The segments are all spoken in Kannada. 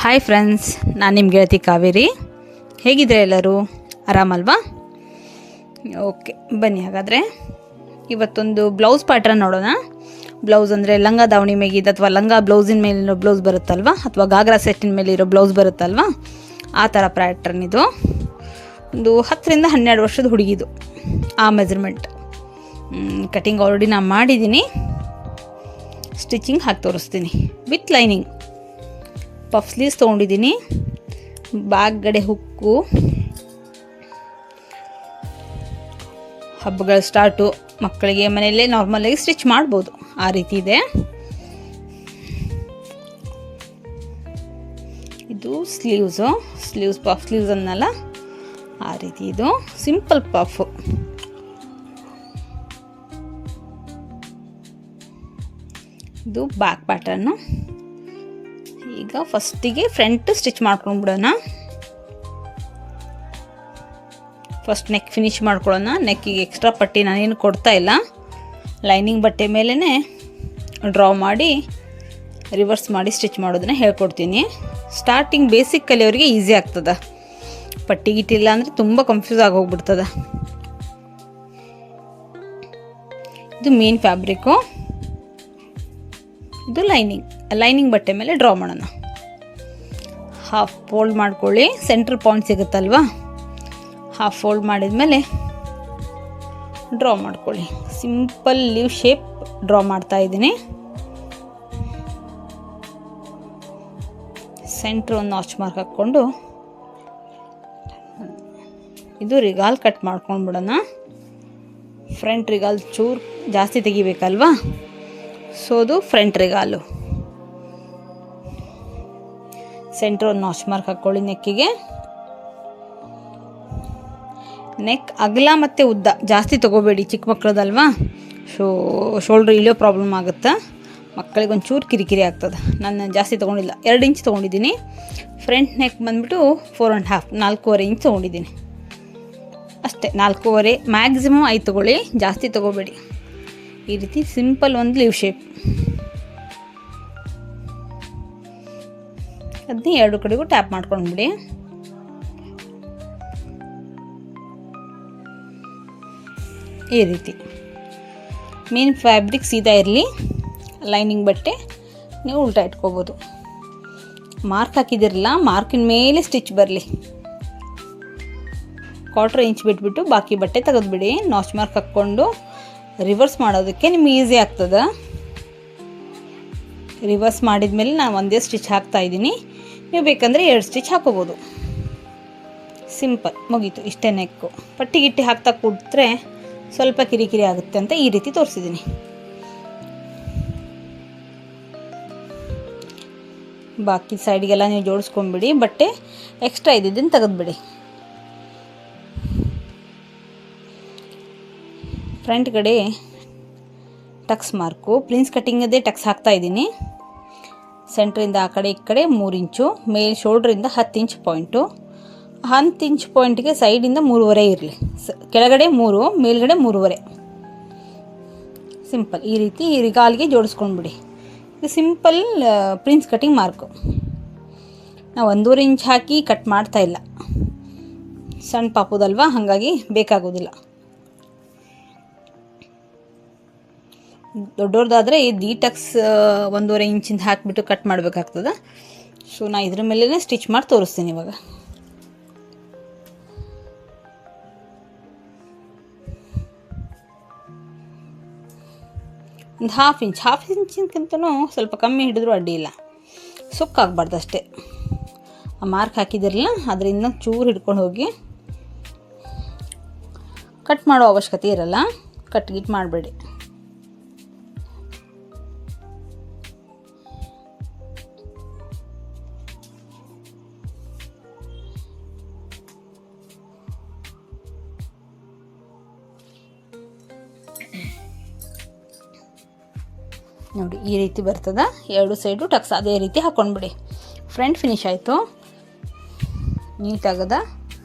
ಹಾಯ್ ಫ್ರೆಂಡ್ಸ್, ನಾನು ನಿಮ್ಮ ಗೆಳತಿ ಕಾವೇರಿ. ಹೇಗಿದ್ರೆ ಎಲ್ಲರೂ ಆರಾಮಲ್ವಾ? ಓಕೆ, ಬನ್ನಿ ಹಾಗಾದರೆ ಇವತ್ತೊಂದು ಬ್ಲೌಸ್ ಪ್ಯಾಟ್ರನ್ ನೋಡೋಣ. ಬ್ಲೌಸ್ ಅಂದರೆ ಲಂಗ ದಾವಣಿ ಮೇಗಿದ್ದು ಅಥವಾ ಲಂಗ ಬ್ಲೌಸಿನ ಮೇಲಿರೋ ಬ್ಲೌಸ್ ಬರುತ್ತಲ್ವ, ಅಥವಾ ಗಾಗ್ರಾ ಸೆಟ್ಟಿನ ಮೇಲಿರೋ ಬ್ಲೌಸ್ ಬರುತ್ತಲ್ವ, ಆ ಥರ ಪ್ಯಾಟ್ರನ್ ಇದು. ಒಂದು 10ರಿಂದ 12 ವರ್ಷದ ಹುಡುಗಿದು ಆ ಮೆಜರ್ಮೆಂಟ್. ಕಟಿಂಗ್ ಆಲ್ರೆಡಿ ನಾನು ಮಾಡಿದ್ದೀನಿ, ಸ್ಟಿಚಿಂಗ್ ಹಾಕಿ ತೋರಿಸ್ತೀನಿ ವಿತ್ ಲೈನಿಂಗ್. ಪಫ್ ಸ್ಲೀವ್ಸ್ ತೊಗೊಂಡಿದ್ದೀನಿ, ಬ್ಯಾಕ್ ಗಡೆ ಹುಕ್ಕು. ಹಬ್ಬಗಳ ಸ್ಟಾರ್ಟು, ಮಕ್ಕಳಿಗೆ ಮನೆಯಲ್ಲೇ ನಾರ್ಮಲಾಗಿ ಸ್ಟಿಚ್ ಮಾಡ್ಬೋದು, ಆ ರೀತಿ ಇದೆ. ಇದು ಸ್ಲೀವ್ಸ್ ಪಫ್ ಸ್ಲೀವ್ಸ್ ಅನ್ನಲ್ಲ, ಆ ರೀತಿ ಇದು ಸಿಂಪಲ್ ಪಫ್. ಇದು ಬ್ಯಾಕ್ ಪ್ಯಾಟರ್ನು. ಈಗ ಫಸ್ಟಿಗೆ ಫ್ರಂಟ್ ಸ್ಟಿಚ್ ಮಾಡ್ಕೊಂಡ್ಬಿಡೋಣ. ಫಸ್ಟ್ ನೆಕ್ ಫಿನಿಶ್ ಮಾಡ್ಕೊಳ್ಳೋಣ. ನೆಕ್ಕಿಗೆ ಎಕ್ಸ್ಟ್ರಾ ಪಟ್ಟಿ ನಾನೇನು ಕೊಡ್ತಾ ಇಲ್ಲ, ಲೈನಿಂಗ್ ಬಟ್ಟೆ ಮೇಲೇ ಡ್ರಾ ಮಾಡಿ ರಿವರ್ಸ್ ಮಾಡಿ ಸ್ಟಿಚ್ ಮಾಡೋದನ್ನ ಹೇಳ್ಕೊಡ್ತೀನಿ. ಸ್ಟಾರ್ಟಿಂಗ್ ಬೇಸಿಕ್ ಕಲಿಯೋರಿಗೆ ಈಸಿ ಆಗ್ತದೆ, ಪಟ್ಟಿ ಗಿಟ್ಟಿಲ್ಲ ಅಂದರೆ ತುಂಬ ಕನ್ಫ್ಯೂಸ್ ಆಗಿ ಹೋಗ್ಬಿಡ್ತದೆ. ಇದು ಮೇನ್ ಫ್ಯಾಬ್ರಿಕ್ಕು, ಇದು ಲೈನಿಂಗ್ ಬಟ್ಟೆ ಮೇಲೆ ಡ್ರಾ ಮಾಡೋಣ. ಹಾಫ್ ಫೋಲ್ಡ್ ಮಾಡ್ಕೊಳ್ಳಿ, ಸೆಂಟ್ರ್ ಪಾಯಿಂಟ್ ಸಿಗುತ್ತಲ್ವ, ಹಾಫ್ ಫೋಲ್ಡ್ ಮಾಡಿದ್ಮೇಲೆ ಡ್ರಾ ಮಾಡ್ಕೊಳ್ಳಿ. ಸಿಂಪಲ್ ಲೀವ್ ಶೇಪ್ ಡ್ರಾ ಮಾಡ್ತಾ ಇದ್ದೀನಿ. ಸೆಂಟ್ರ್ ಒಂದು ನಾಚ್ ಮಾರ್ಕ್ ಹಾಕ್ಕೊಂಡು ಇದು ರಿಗಾಲ್ ಕಟ್ ಮಾಡ್ಕೊಂಡ್ಬಿಡೋಣ. ಫ್ರಂಟ್ ರಿಗಾಲ್ ಚೂರು ಜಾಸ್ತಿ ತೆಗಿಬೇಕಲ್ವಾ, ಸೊ ಅದು ಫ್ರಂಟ್ ರಿಗಾಲು. ಸೆಂಟ್ರ್ ಒಂದು ನಾಚ್ ಮಾರ್ಕ್ ಹಾಕ್ಕೊಳ್ಳಿ ನೆಕ್ಕಿಗೆ. ನೆಕ್ ಅಗಲ ಮತ್ತು ಉದ್ದ ಜಾಸ್ತಿ ತೊಗೋಬೇಡಿ, ಚಿಕ್ಕ ಮಕ್ಕಳದಲ್ವಾ, ಶೋಲ್ಡ್ರ್ ಇಳಿಯೋ ಪ್ರಾಬ್ಲಮ್ ಆಗುತ್ತೆ, ಮಕ್ಕಳಿಗೆ ಒಂಚೂರು ಕಿರಿಕಿರಿ ಆಗ್ತದೆ. ನಾನು ಜಾಸ್ತಿ ತೊಗೊಂಡಿಲ್ಲ, 2 ಇಂಚ್ ತೊಗೊಂಡಿದ್ದೀನಿ. ಫ್ರಂಟ್ ನೆಕ್ ಬಂದುಬಿಟ್ಟು 4.5 ಇಂಚ್ ತೊಗೊಂಡಿದ್ದೀನಿ ಅಷ್ಟೇ. 4.5 ಮ್ಯಾಕ್ಸಿಮಮ್ 5 ತೊಗೊಳ್ಳಿ, ಜಾಸ್ತಿ ತೊಗೋಬೇಡಿ. ಈ ರೀತಿ ಸಿಂಪಲ್ ಒಂದು ಲೀವ್ ಶೇಪ್, ಅದನ್ನೇ 2 ಕಡೆಗೂ ಟ್ಯಾಪ್ ಮಾಡ್ಕೊಂಡ್ಬಿಡಿ. ಈ ರೀತಿ ಮೇನ್ ಫ್ಯಾಬ್ರಿಕ್ ಸೀದಾ ಇರಲಿ, ಲೈನಿಂಗ್ ಬಟ್ಟೆ ನೀವು ಉಲ್ಟಾ ಇಟ್ಕೋಬೋದು. ಮಾರ್ಕ್ ಹಾಕಿದಿರಲ್ಲ, ಮಾರ್ಕಿನ ಮೇಲೆ ಸ್ಟಿಚ್ ಬರಲಿ. 1/4 ಇಂಚ್ ಬಿಟ್ಬಿಟ್ಟು ಬಾಕಿ ಬಟ್ಟೆ ತೆಗೆದುಬಿಡಿ. ನಾಚ್ ಮಾರ್ಕ್ ಹಾಕ್ಕೊಂಡು ರಿವರ್ಸ್ ಮಾಡೋದಕ್ಕೆ ನಿಮ್ಗೆ ಈಸಿ ಆಗ್ತದೆ. ರಿವರ್ಸ್ ಮಾಡಿದ್ಮೇಲೆ ನಾನು ಒಂದೇ ಸ್ಟಿಚ್ ಹಾಕ್ತಾಯಿದ್ದೀನಿ, ನೀವು ಬೇಕಂದರೆ 2 ಸ್ಟಿಚ್ ಹಾಕೋಬೋದು. ಸಿಂಪಲ್, ಮುಗೀತು, ಇಷ್ಟೇ ನೆಕ್ಕು. ಪಟ್ಟಿ ಗಿಟ್ಟಿ ಹಾಕ್ತಾ ಕೂತ್ರೆ ಸ್ವಲ್ಪ ಕಿರಿಕಿರಿ ಆಗುತ್ತೆ ಅಂತ ಈ ರೀತಿ ತೋರಿಸಿದ್ದೀನಿ. ಬಾಕಿ ಸೈಡ್ಗೆಲ್ಲ ನೀವು ಜೋಡಿಸ್ಕೊಂಡ್ಬಿಡಿ, ಬಟ್ಟೆ ಎಕ್ಸ್ಟ್ರಾ ಇದ್ದಿದ್ದನ್ನು ತೆಗೆದುಬಿಡಿ. ಫ್ರಂಟ್ ಕಡೆ ಟಕ್ಸ್ ಮಾರ್ಕು, ಪ್ರಿನ್ಸ್ ಕಟ್ಟಿಂಗದೇ ಟಕ್ಸ್ ಹಾಕ್ತಾಯಿದ್ದೀನಿ. ಸೆಂಟ್ರಿಂದ ಆ ಕಡೆ ಈ ಕಡೆ 3 ಇಂಚು, ಮೇಲ್ ಶೋಲ್ಡ್ರಿಂದ 10 ಇಂಚ್ ಪಾಯಿಂಟು. 10 ಇಂಚ್ ಪಾಯಿಂಟ್ಗೆ ಸೈಡಿಂದ 3.5 ಇರಲಿ, ಕೆಳಗಡೆ 3, ಮೇಲ್ಗಡೆ 3.5. ಸಿಂಪಲ್ ಈ ರೀತಿ ರಿಗಾಲ್ಗೆ ಜೋಡಿಸ್ಕೊಂಡ್ಬಿಡಿ. ಇದು ಸಿಂಪಲ್ ಪ್ರಿನ್ಸ್ ಕಟ್ಟಿಂಗ್ ಮಾರ್ಕು. ನಾವು 1.5 ಇಂಚ್ ಹಾಕಿ ಕಟ್ ಮಾಡ್ತಾ ಇಲ್ಲ, ಸಣ್ಣ ಪಾಪುದಲ್ವಾ, ಹಾಗಾಗಿ ಬೇಕಾಗೋದಿಲ್ಲ. ದೊಡ್ಡವ್ರದ್ದಾದರೆ ಈ ಟಕ್ಸ್ 1.5 ಇಂಚಿಂದ ಹಾಕಿಬಿಟ್ಟು ಕಟ್ ಮಾಡಬೇಕಾಗ್ತದೆ. ಸೊ ನಾನು ಇದ್ರ ಮೇಲೇ ಸ್ಟಿಚ್ ಮಾಡಿ ತೋರಿಸ್ತೀನಿ ಇವಾಗ. ಒಂದು ಹಾಫ್ ಇಂಚಿನ್ಕಿಂತನೂ ಸ್ವಲ್ಪ ಕಮ್ಮಿ ಹಿಡಿದ್ರೂ ಅಡ್ಡಿ ಇಲ್ಲ, ಸುಕ್ಕಾಗಬಾರ್ದು ಅಷ್ಟೇ. ಆ ಮಾರ್ಕ್ ಹಾಕಿದಿರಲ್ಲ, ಅದರಿಂದ ಚೂರು ಹಿಡ್ಕೊಂಡು ಹೋಗಿ. ಕಟ್ ಮಾಡೋ ಅವಶ್ಯಕತೆ ಇರಲ್ಲ, ಕಟ್ ಗಿಟ್ ಮಾಡಬೇಡಿ. ನೋಡಿ ಈ ರೀತಿ ಬರ್ತದೆ. 2 ಸೈಡು ಟಕ್ಸ್ ಅದೇ ರೀತಿ ಹಾಕ್ಕೊಂಡ್ಬಿಡಿ. ಫ್ರಂಟ್ ಫಿನಿಶ್ ಆಯಿತು, ನೀಟಾಗದ.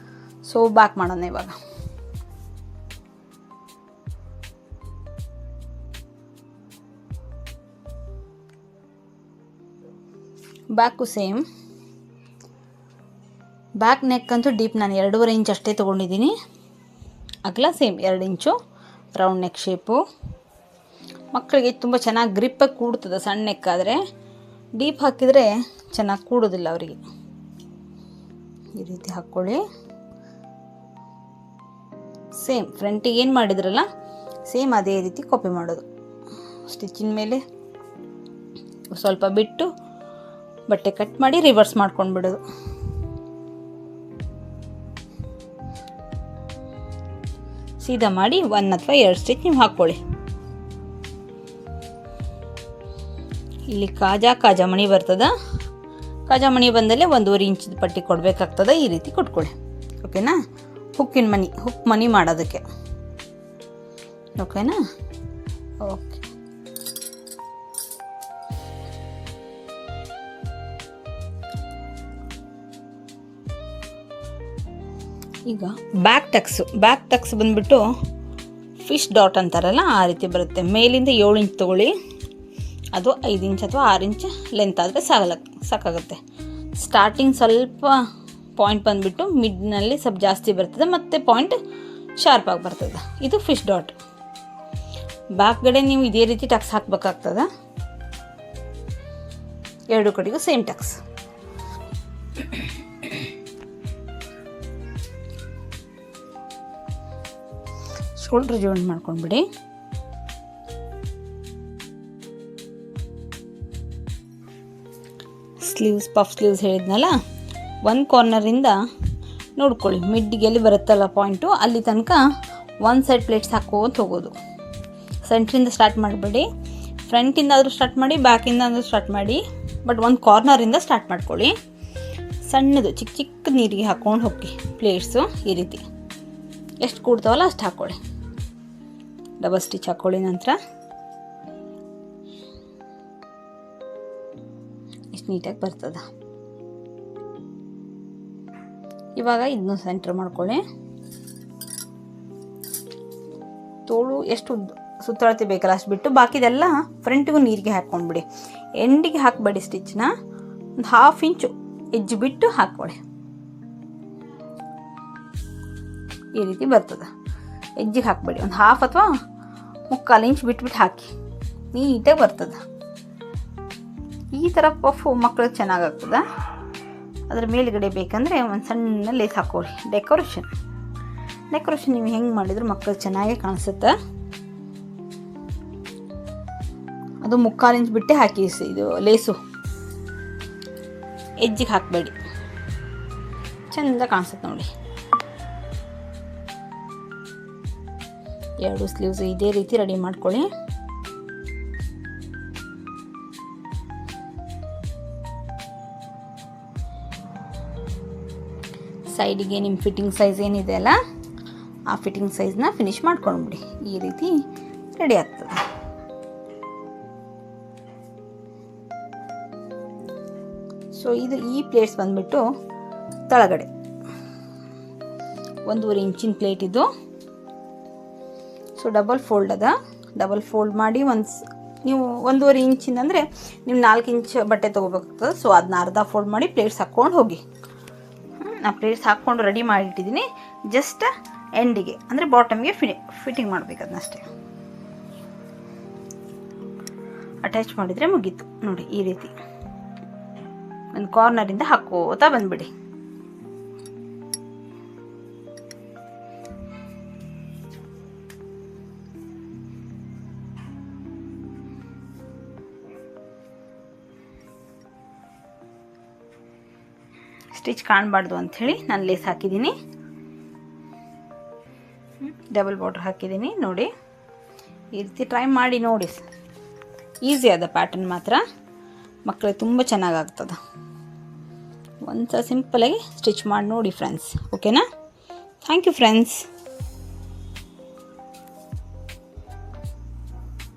ಸೊ ಬ್ಯಾಕ್ ಮಾಡೋಣ ಇವಾಗ. ಬ್ಯಾಕು ಸೇಮ್ ಬ್ಯಾಕ್ ನೆಕ್ ಅಂತೂ ಡೀಪ್ ನಾನು 2.5 ಇಂಚ್ ಅಷ್ಟೇ ತೊಗೊಂಡಿದ್ದೀನಿ. ಅಗಲ same 2 inch. Round neck shape. ಮಕ್ಕಳಿಗೆ ತುಂಬ ಚೆನ್ನಾಗಿ ಗ್ರಿಪ್ಪಾಗಿ ಕೂಡ್ತದೆ. ಸಣ್ಣ ನೆಕ್ ಆದರೆ ಡೀಪ್ ಹಾಕಿದರೆ ಚೆನ್ನಾಗಿ ಕೂಡೋದಿಲ್ಲ ಅವರಿಗೆ. ಈ ರೀತಿ ಹಾಕ್ಕೊಳ್ಳಿ. ಸೇಮ್ ಫ್ರಂಟಿಗೆ ಏನು ಮಾಡಿದ್ರಲ್ಲ ಸೇಮ್ ಅದೇ ರೀತಿ ಕಾಪಿ ಮಾಡೋದು. ಸ್ಟಿಚ್ಚಿನ ಮೇಲೆ ಸ್ವಲ್ಪ ಬಿಟ್ಟು ಬಟ್ಟೆ ಕಟ್ ಮಾಡಿ ರಿವರ್ಸ್ ಮಾಡ್ಕೊಂಡು ಬಿಡೋದು. ಸೀದಾ ಮಾಡಿ 1 ಅಥವಾ 2 ಸ್ಟಿಚ್ ನೀವು ಹಾಕ್ಕೊಳ್ಳಿ. ಇಲ್ಲಿ ಕಾಜಾ ಮಣಿ ಬರ್ತದ. ಕಾಜಾ ಮಣಿ ಬಂದಲ್ಲೇ 1.5 ಇಂಚದ ಪಟ್ಟಿ ಕೊಡಬೇಕಾಗ್ತದೆ. ಈ ರೀತಿ ಕೊಟ್ಕೊಳ್ಳಿ. ಓಕೆನಾ? ಹುಕ್ ಮನಿ ಮಾಡೋದಕ್ಕೆ. ಓಕೆನಾ? ಓಕೆ. ಈಗ ಬ್ಯಾಕ್ ಟಕ್ಸ್ ಬಂದುಬಿಟ್ಟು ಫಿಶ್ ಡಾಟ್ ಅಂತಾರಲ್ಲ ಆ ರೀತಿ ಬರುತ್ತೆ. ಮೇಲಿಂದ 7 ಇಂಚ್ ತೊಗೊಳ್ಳಿ. ಅದು 5 ಇಂಚ್ ಅಥವಾ 6 ಇಂಚ್ ಲೆಂತ್ ಆದರೆ ಸಾಕಾಗುತ್ತೆ. ಸ್ಟಾರ್ಟಿಂಗ್ ಸ್ವಲ್ಪ ಪಾಯಿಂಟ್ ಬಂದುಬಿಟ್ಟು ಮಿಡ್ನಲ್ಲಿ ಸ್ವಲ್ಪ ಜಾಸ್ತಿ ಬರ್ತದೆ ಮತ್ತು ಪಾಯಿಂಟ್ ಶಾರ್ಪಾಗಿ ಬರ್ತದೆ. ಇದು ಫಿಶ್ ಡಾಟ್. ಬ್ಯಾಕ್ ಕಡೆ ನೀವು ಇದೇ ರೀತಿ ಟಕ್ಸ್ ಹಾಕಬೇಕಾಗ್ತದೆ. 2 ಕಡೆಗೂ ಸೇಮ್ ಟಕ್ಸ್. ಶೋಲ್ಡ್ರ್ ಜಾಯಿಂಟ್ ಮಾಡ್ಕೊಂಡ್ಬಿಡಿ. ಪಫ್ ಸ್ಲೀವ್ಸ್ ಹೇಳಿದ್ನಲ್ಲ, ಒಂದು ಕಾರ್ನರಿಂದ ನೋಡ್ಕೊಳ್ಳಿ ಮಿಡ್ಡಿಗೆ ಎಲ್ಲಿ ಬರುತ್ತಲ್ಲ ಪಾಯಿಂಟು ಅಲ್ಲಿ ತನಕ 1 ಸೈಡ್ ಪ್ಲೇಟ್ಸ್ ಹಾಕೋತ ಹೋಗೋದು. ಸೆಂಟ್ರಿಂದ ಸ್ಟಾರ್ಟ್ ಮಾಡಬೇಡಿ. ಫ್ರಂಟಿಂದಾದರೂ ಸ್ಟಾರ್ಟ್ ಮಾಡಿ, ಬ್ಯಾಕಿಂದಾದರೂ ಸ್ಟಾರ್ಟ್ ಮಾಡಿ. ಬಟ್ ಒಂದು ಕಾರ್ನರಿಂದ ಸ್ಟಾರ್ಟ್ ಮಾಡ್ಕೊಳ್ಳಿ. ಸಣ್ಣದು ಚಿಕ್ಕ ನೀರಿಗೆ ಹಾಕ್ಕೊಂಡು ಹೋಗಿ ಪ್ಲೇಟ್ಸು ಈ ರೀತಿ ಎಷ್ಟು ಕೂಡ್ತಾವಲ್ಲ ಅಷ್ಟು ಹಾಕ್ಕೊಳ್ಳಿ. ಡಬಲ್ ಸ್ಟಿಚ್ ಹಾಕ್ಕೊಳ್ಳಿ. ನಂತರ ಇಷ್ಟು ನೀಟಾಗಿ ಬರ್ತದೆ. ಇವಾಗ ಇದನ್ನು ಸೆಂಟರ್ ಮಾಡ್ಕೊಳ್ಳಿ. ತೋಳು ಎಷ್ಟು ಸುತ್ತಳತೆ ಬೇಕಲ್ಲ ಅಷ್ಟು ಬಿಟ್ಟು ಬಾಕಿದೆಲ್ಲ ಫ್ರಂಟಿಗೂ ನೀರಿಗೆ ಹಾಕ್ಕೊಂಡ್ಬಿಡಿ. ಎಂಡಿಗೆ ಹಾಕಬೇಡಿ. ಸ್ಟಿಚ್ನ ಒಂದು 1/2 ಇಂಚು ಎಜ್ಜು ಬಿಟ್ಟು ಹಾಕ್ಕೊಳ್ಳಿ. ಈ ರೀತಿ ಬರ್ತದೆ. ಎಜ್ಜಿಗೆ ಹಾಕಬೇಡಿ. ಒಂದು 1/2 ಅಥವಾ 3/4 ಇಂಚ್ ಬಿಟ್ಬಿಟ್ಟು ಹಾಕಿ. ನೀಟಾಗಿ ಬರ್ತದೆ. ಈ ಥರ ಪಫು ಮಕ್ಕಳಿಗೆ ಚೆನ್ನಾಗಾಗ್ತದೆ. ಅದರ ಮೇಲುಗಡೆ ಬೇಕಂದರೆ ಒಂದು ಸಣ್ಣ ಲೇಸ್ ಹಾಕೊಳ್ಳಿ. ಡೆಕೋರೇಷನ್ ನೀವು ಹೆಂಗೆ ಮಾಡಿದ್ರು ಮಕ್ಕಳು ಚೆನ್ನಾಗೇ ಕಾಣಿಸುತ್ತೆ. ಅದು 3/4 ಇಂಚ್ ಬಿಟ್ಟೆ ಹಾಕಿ. ಇದು ಲೇಸು ಎಜ್ಜಿಗೆ ಹಾಕಬೇಡಿ. ಚೆಂದ ಕಾಣಿಸುತ್ತೆ ನೋಡಿ. 2 ಸ್ಲೀವ್ಸ್ ಇದೇ ರೀತಿ ರೆಡಿ ಮಾಡ್ಕೊಳ್ಳಿ. ಸೈಡಿಗೆ ನಿಮ್ಮ ಫಿಟ್ಟಿಂಗ್ ಸೈಜ್ ಏನಿದೆ ಅಲ್ಲ ಆ ಫಿಟ್ಟಿಂಗ್ ಸೈಜ್ನ ಫಿನಿಶ್ ಮಾಡ್ಕೊಂಡ್ಬಿಡಿ. ಈ ರೀತಿ ರೆಡಿ ಆಗ್ತದೆ. ಸೊ ಇದು ಈ ಪ್ಲೇಟ್ಸ್ ಬಂದುಬಿಟ್ಟು ತಳಗಡೆ 1.5 ಇಂಚಿನ ಪ್ಲೇಟ್ ಇದು. ಸೊ ಡಬಲ್ ಫೋಲ್ಡ್ ಮಾಡಿ ನೀವು 1.5 ಇಂಚಿಂದ ಅಂದರೆ ನೀವು 4 ಇಂಚ್ ಬಟ್ಟೆ ತೊಗೋಬೇಕಾಗ್ತದೆ. ಸೊ ಅದನ್ನ ಅರ್ಧ ಫೋಲ್ಡ್ ಮಾಡಿ ಪ್ಲೇಟ್ಸ್ ಹಾಕ್ಕೊಂಡು ಹೋಗಿ. ನಾನು ಪ್ಲೇಟ್ಸ್ ಹಾಕ್ಕೊಂಡು ರೆಡಿ ಮಾಡಿಟ್ಟಿದ್ದೀನಿ. ಜಸ್ಟ್ ಎಂಡಿಗೆ ಅಂದರೆ ಬಾಟಮ್ಗೆ ಫಿಟ್ಟಿಂಗ್ ಮಾಡಬೇಕು. ಅದನ್ನಷ್ಟೇ ಅಟ್ಯಾಚ್ ಮಾಡಿದರೆ ಮುಗೀತು ನೋಡಿ. ಈ ರೀತಿ ಒಂದು ಕಾರ್ನರಿಂದ ಹಾಕೋತಾ ಬಂದ್ಬಿಡಿ. ಸ್ಟಿಚ್ ಕಾಣಬಾರ್ದು ಅಂಥೇಳಿ ನಾನು ಲೇಸ್ ಹಾಕಿದ್ದೀನಿ. ಡಬಲ್ ಬಾರ್ಡರ್ ಹಾಕಿದ್ದೀನಿ ನೋಡಿ. ಈ ರೀತಿ ಟ್ರೈ ಮಾಡಿ ನೋಡಿ. ಈಸಿ ಆದ ಪ್ಯಾಟರ್ನ್ ಮಾತ್ರ ಮಕ್ಕಳಿಗೆ ತುಂಬ ಚೆನ್ನಾಗಾಗ್ತದೆ. ಒಂದು ಸಿಂಪಲಾಗಿ ಸ್ಟಿಚ್ ಮಾಡಿ ನೋಡಿ ಫ್ರೆಂಡ್ಸ್. ಓಕೆನಾ? Thank you friends.